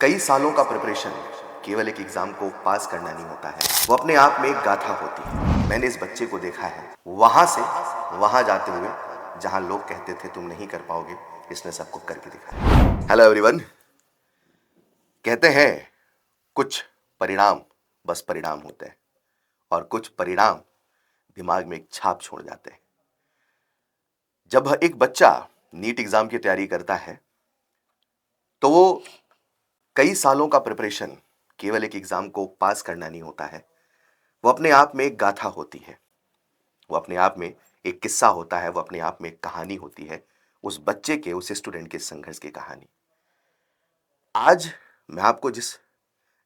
कई सालों का प्रिपरेशन केवल एक एग्जाम को पास करना नहीं होता है, वो अपने आप में एक गाथा होती है। मैंने इस बच्चे को देखा है, वहां से वहां जाते हुए जहां लोग कहते थे तुम नहीं कर पाओगे, इसने सबको करके दिखाया। Hello everyone. कहते हैं कुछ परिणाम बस परिणाम होते हैं और कुछ परिणाम दिमाग में एक छाप छोड़ जाते हैं। जब एक बच्चा नीट एग्जाम की तैयारी करता है तो वो कई सालों का प्रिपरेशन केवल एक एग्जाम को पास करना नहीं होता है, वो अपने आप में एक गाथा होती है। वो अपने आप में एक किस्सा होता है, वो अपने आप में एक कहानी होती है, उस बच्चे के, उस स्टूडेंट के संघर्ष की कहानी। आज मैं आपको जिस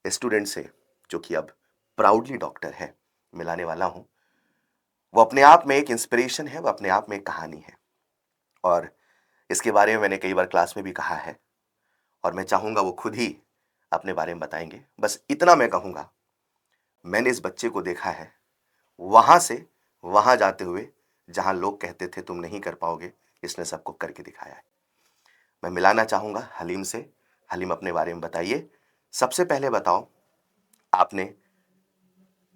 स्टूडेंट से, जो कि अब प्राउडली डॉक्टर है, मिलाने वाला हूं, वो अपने आप में एक इंस्पिरेशन है, वो अपने आप में एक कहानी है। और इसके बारे में मैंने कई बार क्लास में भी कहा है और मैं चाहूंगा वो खुद ही अपने बारे में बताएंगे। बस इतना मैं कहूंगा, मैंने इस बच्चे को देखा है, वहां से वहां जाते हुए जहां लोग कहते थे तुम नहीं कर पाओगे, इसने सबको करके दिखाया है। मैं मिलाना चाहूंगा हलीम से। हलीम, अपने बारे में बताइए। सबसे पहले बताओ, आपने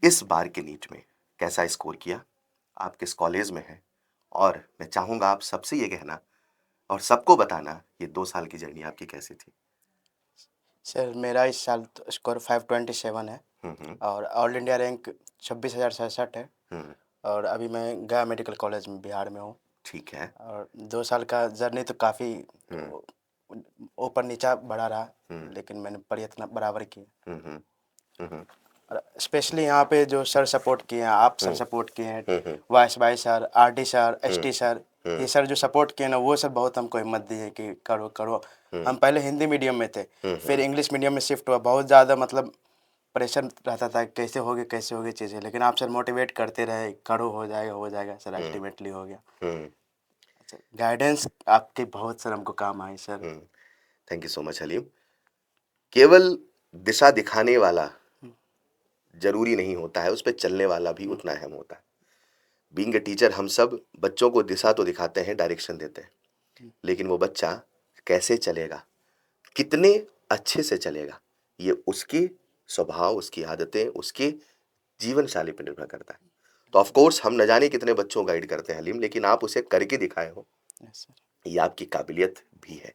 इस बार के नीट में कैसा स्कोर किया, आप किस कॉलेज में हैं, और मैं चाहूंगा आप सबसे ये कहना और सबको बताना ये 2 साल की जर्नी आपकी कैसी थी। सर मेरा इस साल स्कोर 527 है हम्म। और ऑल इंडिया रैंक 26,067 है। हम्म। और अभी मैं गया मेडिकल कॉलेज में बिहार में हूँ। ठीक है। और 2 साल का जर्नी तो काफ़ी हम्म। ऊपर नीचा बढ़ा रहा, हम्म। लेकिन मैंने प्रयत्न बराबर किए। हम्म। हम्म। और स्पेशली यहाँ पे जो सर सपोर्ट किए हैं, आप सर सपोर्ट किए हैं, हम्म। वाइस भाई सर, आरडी सर, हम्म। एसटी सर, हम्म। ये सर जो सपोर्ट किए ना, वो सर बहुत हमको हिम्मत दी है कि करो करो। हम पहले हिंदी मीडियम में थे, फिर इंग्लिश मीडियम में शिफ्ट हुआ। बहुत ज़्यादा मतलब प्रेशर रहता था, कैसे होगी चीज़ें, लेकिन आप सर मोटिवेट करते रहे, करो हो जाएगा सर। अल्टीमेटली हो गया। हम्म। अच्छा, गाइडेंस आपकी बहुत सर हमको काम आई sir. Thank you so much Haleem. केवल दिशा दिखाने वाला जरूरी नहीं होता है, उस पर चलने वाला भी उतना अहम होता है। बीइंग ए टीचर, हम सब बच्चों को दिशा तो दिखाते हैं, डायरेक्शन देते हैं, लेकिन वो बच्चा कैसे चलेगा, कितने अच्छे से चलेगा, ये उसके स्वभाव, उसकी आदतें, उसके जीवन शैली पर निर्भर करता है। तो ऑफ कोर्स हम न जाने कितने बच्चों को गाइड करते हैं हलीम, लेकिन आप उसे करके दिखाए हो, यस सर। ये आपकी काबिलियत भी है।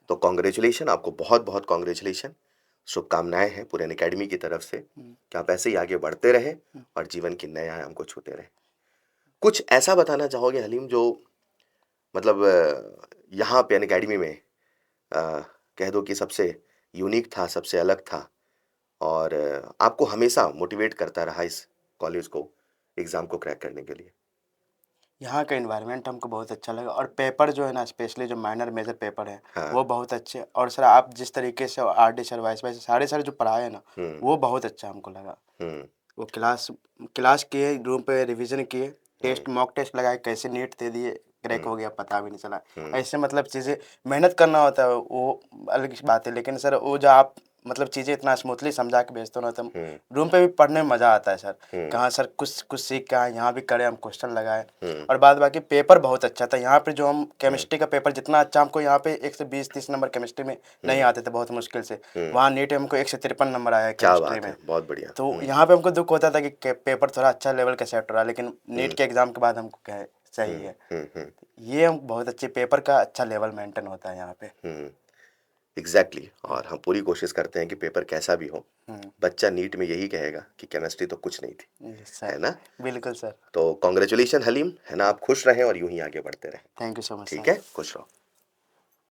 तो कॉन्ग्रेचुलेशन, आपको बहुत बहुत कॉन्ग्रेचुलेशन, शुभकामनाएं हैं पूरे एकेडमी की तरफ से कि आप ऐसे ही आगे बढ़ते रहें और जीवन की नए आयाम को छूते रहें। कुछ ऐसा बताना चाहोगे हलीम जो मतलब यहाँ पे एकेडमी में कह दो कि सबसे यूनिक था, सबसे अलग था, और आपको हमेशा मोटिवेट करता रहा इस कॉलेज को एग्ज़ाम को क्रैक करने के लिए। यहाँ का इन्वायरमेंट हमको बहुत अच्छा लगा, और पेपर जो है ना, स्पेशली जो माइनर मेजर पेपर है, हाँ। वो बहुत अच्छे। और सर आप जिस तरीके से आरडी सर, वाइस भाई सर, सारे सर जो पढ़ाए ना, हम्म। वो बहुत अच्छा हमको लगा। हम्म। वो क्लास क्लास किए, रूम पे रिवीजन किए, हम्म। टेस्ट मॉक टेस्ट लगाए, कैसे नीट दे दिए, क्रैक हम्म। हो गया पता भी नहीं चला। हम्म। ऐसे मतलब चीज़ें मेहनत करना होता है, वो अलग बात है, लेकिन सर वो जो आप मतलब चीज़ें इतना स्मूथली समझा के भेजते हो ना, तो हम्म। रूम पे भी पढ़ने में मज़ा आता है सर। हम्म। कहाँ सर कुछ कुछ सीख के आए, यहाँ भी करें, हम क्वेश्चन लगाए। हम्म। और बाद बाकी पेपर बहुत अच्छा था यहाँ पे। जो हम हम्म। केमिस्ट्री का पेपर जितना अच्छा हमको यहाँ पे 120-30 नंबर केमिस्ट्री में नहीं आते थे, बहुत मुश्किल से, हम्म। वहाँ नीट में हमको 153 नंबर आया है क्या केमिस्ट्री बात में। है, बहुत बढ़िया। तो यहाँ पे हमको दुख होता था कि पेपर थोड़ा अच्छा लेवल का सेट हो रहा है, लेकिन नीट हम्म। के एग्ज़ाम के बाद हमको क्या है, सही हम्म। है। हम्म। हम्म। ये हम बहुत अच्छे पेपर का अच्छा लेवल मेंटेन होता है यहाँ पे। हम्म। एग्जैक्टली। और हम पूरी कोशिश करते हैं कि पेपर कैसा भी हो, बच्चा नीट में यही कहेगा कि केमिस्ट्री तो कुछ नहीं थी, सर, है ना। बिल्कुल सर। तो कॉन्ग्रेचुलेशन हलीम, है ना। आप खुश रहें और यूं ही आगे बढ़ते रहें। थैंक यू सो मच ठीक सर। है, खुश रहो।